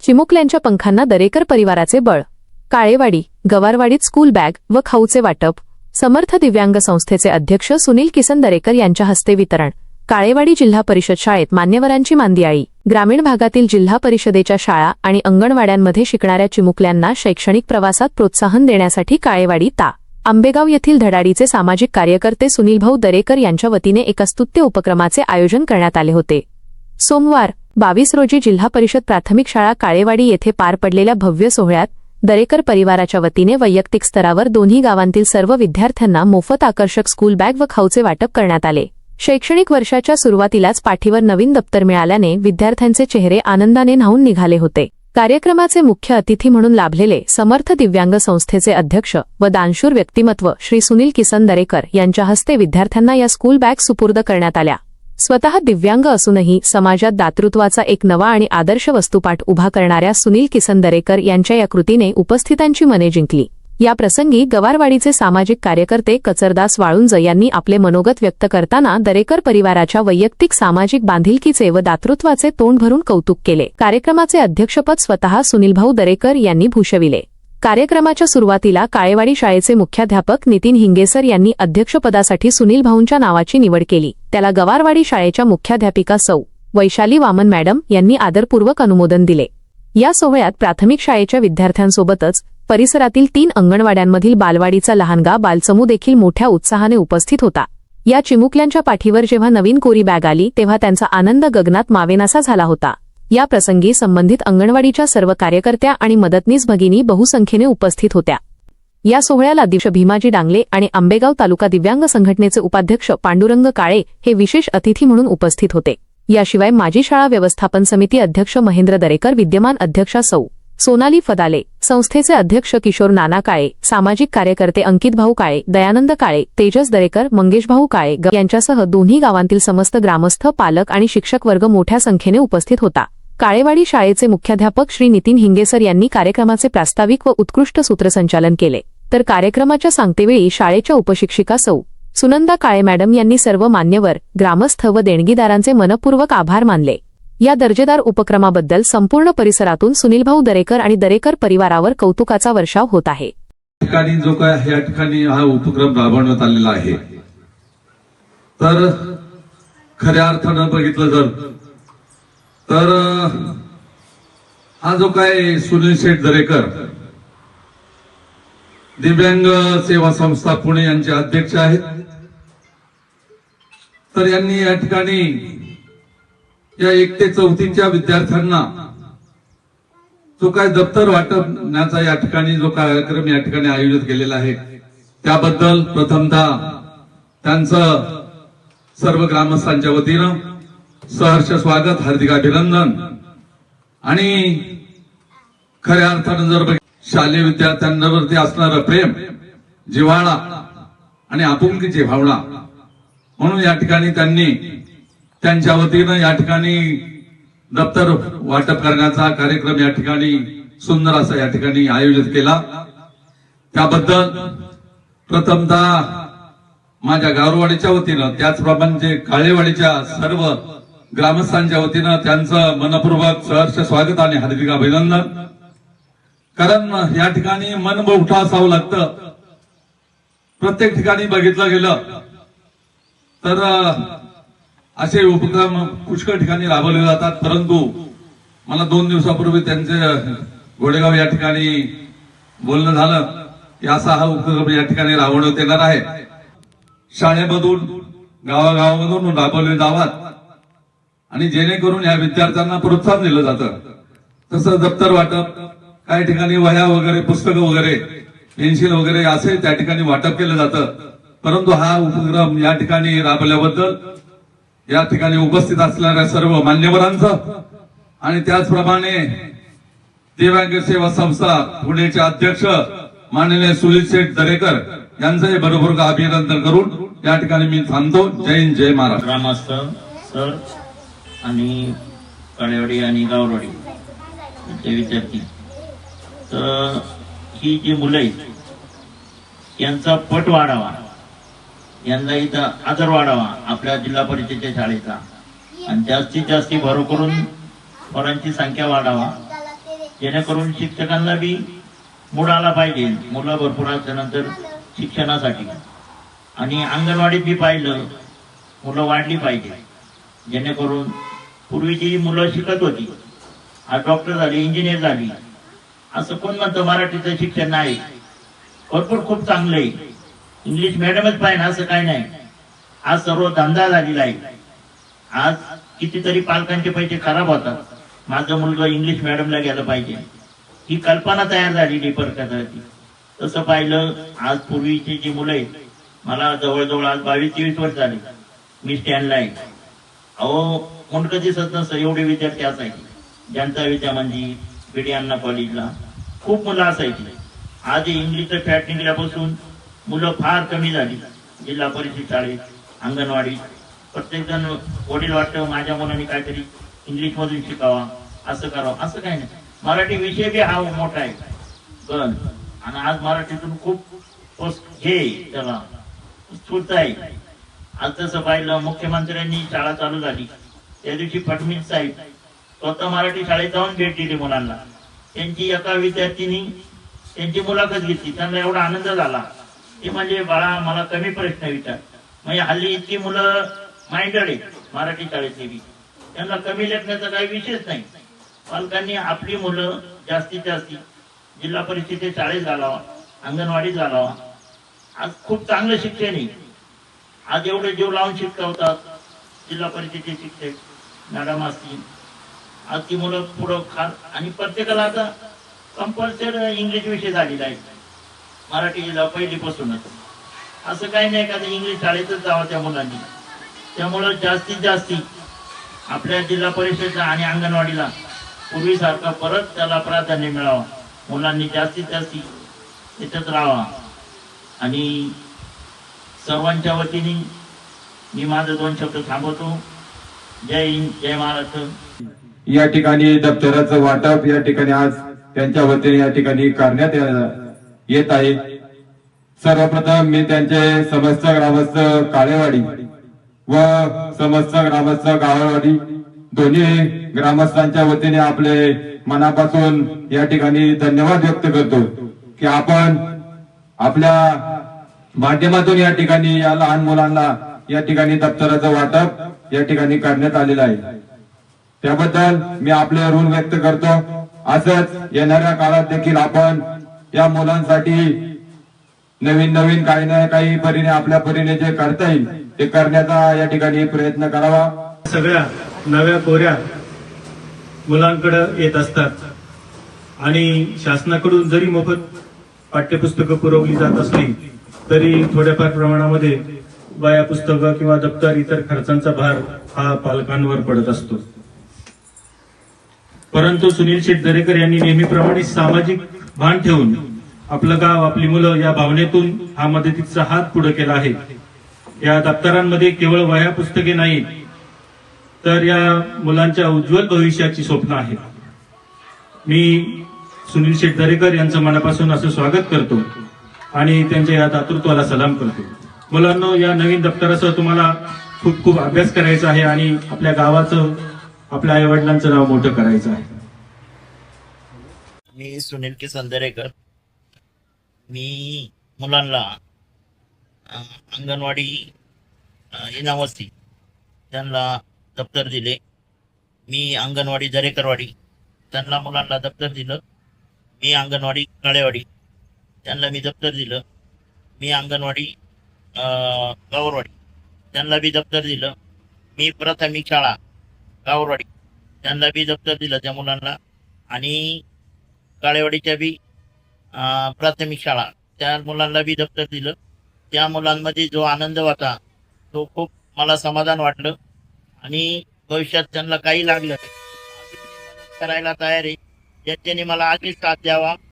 चिमुकल्यांच्या पंखांना दरेकर परिवाराचे बळ। Kalewadi गवारवाडीत school bag व खाऊचे वाटप। समर्थ दिव्यांग संस्थेचे अध्यक्ष सुनील किसन दरेकर यांच्या हस्ते वितरण। काळेवाडी जिल्हा परिषद शाळेत मान्यवरांची मांदियाळी। ग्रामीण भागातील जिल्हा परिषदेच्या शाळा आणि अंगणवाड्यांमध्ये शिकणाऱ्या चिमुकल्यांना शैक्षणिक प्रवासात प्रोत्साहन देण्यासाठी काळेवाडी ता आंबेगाव येथील धडाडीचे सामाजिक कार्यकर्ते सुनील भाऊ दरेकर यांच्या वतीने एका स्तुत्य उपक्रमाचे आयोजन करण्यात आले होते। सोमवार 22 रोजी जिल्हा परिषद प्राथमिक शाळा काळेवाडी येथे पार पडलेल्या भव्य सोहळ्यात दरेकर परिवाराच्या वतीने वैयक्तिक स्तरावर दोन्ही गावांतील सर्व विद्यार्थ्यांना मोफत आकर्षक स्कूल बॅग व खाऊचे वाटप करण्यात आले। शैक्षणिक वर्षाच्या सुरुवातीलाच पाठीवर नवीन दप्तर मिळाल्याने विद्यार्थ्यांचे चेहरे आनंदाने न्हाऊन निघाले होते। कार्यक्रमाचे मुख्य अतिथी म्हणून लाभलेले समर्थ दिव्यांग संस्थेचे अध्यक्ष व दानशूर व्यक्तिमत्व श्री सुनील किसन दरेकर यांच्या हस्ते विद्यार्थ्यांना या स्कूल बॅग सुपूर्द करण्यात आल्या। स्वतः दिव्यांग असूनही समाजात दातृत्वाचा एक नवा आणि आदर्श वस्तुपाठ उभा करणाऱ्या सुनील किसन दरेकर यांच्या या कृतीने उपस्थितांची मने जिंकली। या प्रसंगी गवारवाडीचे सामाजिक कार्यकर्ते कचरदास वाळुंज यांनी आपले मनोगत व्यक्त करताना दरेकर परिवाराच्या वैयक्तिक सामाजिक बांधिलकीचे व दातृत्वाचे तोंड भरून कौतुक केले। कार्यक्रमाचे अध्यक्षपद स्वतः सुनीलभाऊ दरेकर यांनी भूषविले। कार्यक्रमाच्या सुरुवातीला काळेवाडी शाळेचे मुख्याध्यापक नितीन हिंगेसर यांनी अध्यक्षपदासाठी सुनील भाऊंच्या नावाची निवड केली। त्याला गवारवाडी शाळेच्या मुख्याध्यापिका सौ वैशाली वामन मॅडम यांनी आदरपूर्वक अनुमोदन दिले। या सोहळ्यात प्राथमिक शाळेच्या विद्यार्थ्यांसोबतच परिसरातील 3 अंगणवाड्यांमधील बालवाडीचा लहानगा बालसमूह देखील मोठ्या उत्साहाने उपस्थित होता। या चिमुकल्यांच्या पाठीवर जेव्हा नवीन कोरी बॅग आली तेव्हा त्यांचा आनंद गगनात मावेनासा झाला होता। या प्रसंगी संबंधित अंगणवाडीच्या सर्व कार्यकर्त्या आणि मदतनीस भगिनी बहुसंख्येने उपस्थित होत्या। या सोहळ्याला अध्यक्ष भीमाजी डांगले आणि आंबेगाव तालुका दिव्यांग संघटनेचे उपाध्यक्ष पांडुरंग काळे हे विशेष अतिथी म्हणून उपस्थित होते। याशिवाय माजी शाळा व्यवस्थापन समिती अध्यक्ष महेंद्र दरेकर, विद्यमान अध्यक्षा सौ सोनाली फदाले, संस्थेचे अध्यक्ष किशोर नाना काळे, सामाजिक कार्यकर्ते अंकित भाऊ काळे, दयानंद काळे, तेजस दरेकर, मंगेश भाऊ काळे यांच्यासह दोन्ही गावांतील समस्त ग्रामस्थ, पालक आणि शिक्षक वर्ग मोठ्या संख्येने उपस्थित होता। काळेवाडी शाळेचे मुख्याध्यापक श्री नितीन हिंगेसर यांनी कार्यक्रमाचे प्रास्ताविक व उत्कृष्ट सूत्रसंचालन केले, तर कार्यक्रमाच्या सांगतेवेळी शाळेच्या उपशिक्षिका सौ सुनंदा काळे मॅडम यांनी सर्व मान्यवर, ग्रामस्थ व देणगीदारांचे मनपूर्वक आभार मानले। या दर्जेदार उपक्रमाबद्दल संपूर्ण परिसरातून सुनीलभाऊ दरेकर आणि दरेकर परिवारावर कौतुकाचा वर्षाव होत आहे। ठिकाणी जो काय या ठिकाणी हा उपक्रम राबवण्यात आलेला आहे, तर खऱ्या अर्थानं बघितलं तर हा जो काय सुनील शेठ दरेकर दिव्यांग सेवा संस्था पुणे यांचे अध्यक्ष आहेत, तर यांनी या ठिकाणी या 1 ते 4थीच्या विद्यार्थ्यांना जो काय दप्तर वाटपण्याचा या ठिकाणी जो कार्यक्रम या ठिकाणी आयोजित केलेला आहे, त्याबद्दल प्रथमतः त्यांचं सर्व ग्रामस्थांच्या वतीनं सहर्ष स्वागत, हार्दिक अभिनंदन। आणि खऱ्या अर्थानं जर शालेय विद्यार्थ्यांवरती असणारं प्रेम, जिव्हाळा आणि आपुलकीची भावना म्हणून या ठिकाणी त्यांनी त्यांच्या वतीनं या ठिकाणी दप्तर वाटप करण्याचा कार्यक्रम या ठिकाणी सुंदर असा या ठिकाणी आयोजित केला। त्याबद्दल प्रथमतः माझ्या गावरवाडीच्या वतीनं, त्याचप्रमाणे काळेवाडीच्या सर्व ग्रामस्थांच्या वतीनं त्यांचं मनपूर्वक सहर्ष स्वागत आणि हार्दिक अभिनंदन। कारण या ठिकाणी मन मोठं असावं लागतं। प्रत्येक ठिकाणी बघितलं गेलं तर असे उपक्रम पुष्कळ ठिकाणी राबवले जातात, परंतु मला 2 दिवसापूर्वी त्यांचे घोडेगाव या ठिकाणी बोलणं झालं की असा हा उपक्रम या ठिकाणी राबवण्यात येणार आहे। शाळेमधून गावागावामधून राबवले जातात आणि जेणेकरून या विद्यार्थ्यांना प्रोत्साहन दिलं जातं। तसं दप्तर वाटप, काही ठिकाणी वह्या वगैरे, पुस्तकं वगैरे, पेन्सिल वगैरे असे त्या ठिकाणी वाटप केलं जातं। परंतु हा उपक्रम या ठिकाणी राबवल्याबद्दल या ठिकाणी उपस्थित असणाऱ्या सर्व मान्यवरांचं आणि त्याचप्रमाणे दिव्यांग सेवा संस्था पुणेचे अध्यक्ष माननीय सुनील शेठ दरेकर यांचंही बरोबर अभिनंदन करून या ठिकाणी मी थांबतो। जय हिंद, जय महाराष्ट्र। ग्रामस्थ सर आणि काळेवाडी आणि गावरवाडी ते विद्यार्थी, तर ही जी मुलं आहेत यांचा पट वाढावा, यांना इथं आदर वाढावा आपल्या जिल्हा परिषदेच्या शाळेचा, आणि जास्तीत जास्त भर करून पोरांची संख्या वाढावा जेणेकरून शिक्षकांना बी मूड आला पाहिजे, मुलं भरपूर असल्यानंतर शिक्षणासाठी. आणि अंगणवाडीत बी पाहिलं मुलं वाढली पाहिजे, जेणेकरून पूर्वीची मुलं शिकत होती, आज डॉक्टर झाली, इंजिनियर झाली. असं कोण म्हणतं मराठीचं शिक्षण नाही? भरपूर खूप चांगलं आहे. इंग्लिश मिडियमच पाहिजे असं काही नाही. आज सर्व धंदा झालेला आहे. आज कितीतरी पालकांचे पैसे खराब होतात, माझं मुलगा इंग्लिश मिडियमला गेलं पाहिजे, ही कल्पना तयार झालेली प्रकारची. तसं पाहिलं आज पूर्वीची जी मुलं आहेत, मला जवळजवळ आज 22-23 वर्ष झाली, मी स्टँडला आहे. अहो मुंडकं दिसत नसतं एवढे विद्यार्थी असायचे. जनता विद्या मंदिर, बीडी अण्णा कॉलेजला खूप मुलं असायची. आज इंग्लिशचं फॅट निघाल्यापासून मुलं फार कमी झाली. जिल्हा परिषद शाळेत, अंगणवाडीत प्रत्येक जण वडील वाटतं माझ्या मुलांनी काहीतरी इंग्लिश मधून शिकावा, असं करावं. असं काही नाही, मराठी विषय बी हा मोठा आहे पण. आणि आज मराठीतून खूप हे त्याला स्फूर्त आहे. आज तसं पाहिलं मुख्यमंत्र्यांनी शाळा चालू झाली त्या दिवशी फडणवीस साहेब स्वतः मराठी शाळेत जाऊन भेट दिली मुलांना. त्यांची एका विद्यार्थ्यांनी त्यांची मुलाखत घेतली, त्यांना एवढा आनंद झाला. ते म्हणजे बाळा मला कमी प्रश्न विचार. म्हणजे हल्ली इतकी मुलं माइंडेड आहेत मराठी शाळेतली बी, त्यांना कमी लेखण्याचा काही विषयच नाही. पालकांनी आपली मुलं जास्तीत जास्त जिल्हा परिषदेच्या शाळेत घालावा, अंगणवाडीत घालावा. आज खूप चांगलं शिक्षण आहे. आज एवढे जीव लावून शिकवतात जिल्हा परिषदेचे शिक्षक मॅडम असतील. आज ती मुलं पुढं खात आणि प्रत्येकाला आता कंपल्सरी इंग्लिश विषय झालेला आहे मराठीला पहिलीपासूनच. असं काही नाही का इंग्लिश शाळेतच जावं त्या मुलांनी. त्यामुळं जास्तीत जास्त आपल्या जिल्हा परिषदेला आणि अंगणवाडीला पूर्वीसारखा परत त्याला प्राधान्य मिळावं. मुलांनी जास्तीत जास्त त्याच्यात राहावा. आणि सर्वांच्या वतीने मी माझं 2 शब्द थांबवतो. जय हिंद, जय महाराष्ट्र. या ठिकाणी दप्तराचं वाटप या ठिकाणी आज त्यांच्या वतीने या ठिकाणी करण्यात येत आहे. सर्वप्रथम मी त्यांचे समस्त ग्रामस्थ काळेवाडी व समस्त ग्रामस्थ गाववाडी दोन्ही ग्रामस्थांच्या वतीने आपले मनापासून या ठिकाणी धन्यवाद व्यक्त करतो की आपण आपल्या माध्यमातून या ठिकाणी या लहान मुलांना या ठिकाणी दप्तराचं वाटप या ठिकाणी करण्यात आलेलं आहे. त्याबद्दल मी आपले ऋण व्यक्त करतो. असंच येणाऱ्या काळात देखील आपण या मुलांसाठी नवीन नवीन काही ना काही परीने आपल्या परीने जे करता येईल ते करण्याचा या ठिकाणी प्रयत्न करावा. सगळ्या नव्या कोऱ्या मुलांकडे येत असतात आणि शासनाकडून जरी मोफत पाठ्यपुस्तकं पुरवली जात असली तरी थोड्याफार प्रमाणामध्ये वह्या पुस्तकं किंवा दप्तर इतर खर्चांचा भार हा पालकांवर पडत असतो. परंतु सुनील शेठ दरेकर यांनी नेहमीप्रमाणे सामाजिक भान ठेवून आपलं गाव आपली मुलं या भावनेतून हा मदतीचा हात पुढे केला आहे. या दप्तरांमध्ये केवळ वह्या पुस्तके नाहीत तर या मुलांच्या उज्ज्वल भविष्याची स्वप्न आहेत. मी सुनील शेठ दरेकर यांचं मनापासून असं स्वागत करतो आणि त्यांच्या या दातृत्वाला सलाम करतो. मुलांनो, या नवीन दप्तरासह तुम्हाला खूप खूप अभ्यास करायचा आहे आणि आपल्या गावाचं आपल्या आई वडिलांचं नाव मोठं करायचं आहे. मी सुनील किसन दरेकर. मी मुलांना अंगणवाडी इनामस्ती त्यांना दप्तर दिले. मी अंगणवाडी दरेकरवाडी त्यांना मुलांना दप्तर दिलं. मी अंगणवाडी काळेवाडी त्यांना मी दप्तर दिलं. मी अंगणवाडी गावरवाडी त्यांना बी दप्तर दिलं. मी प्राथमिक शाळा गावरवाडी त्यांना बी दप्तर दिलं त्या मुलांना. आणि काळेवाडीच्या बी प्राथमिक शाळा त्या मुलांना बी दप्तर दिलं. त्या मुलांमध्ये जो आनंद होता तो खूप मला समाधान वाटलं. आणि भविष्यात त्यांना काही लागलं करायला तयार आहे. ज्याच्याने मला आधीच साथ द्यावा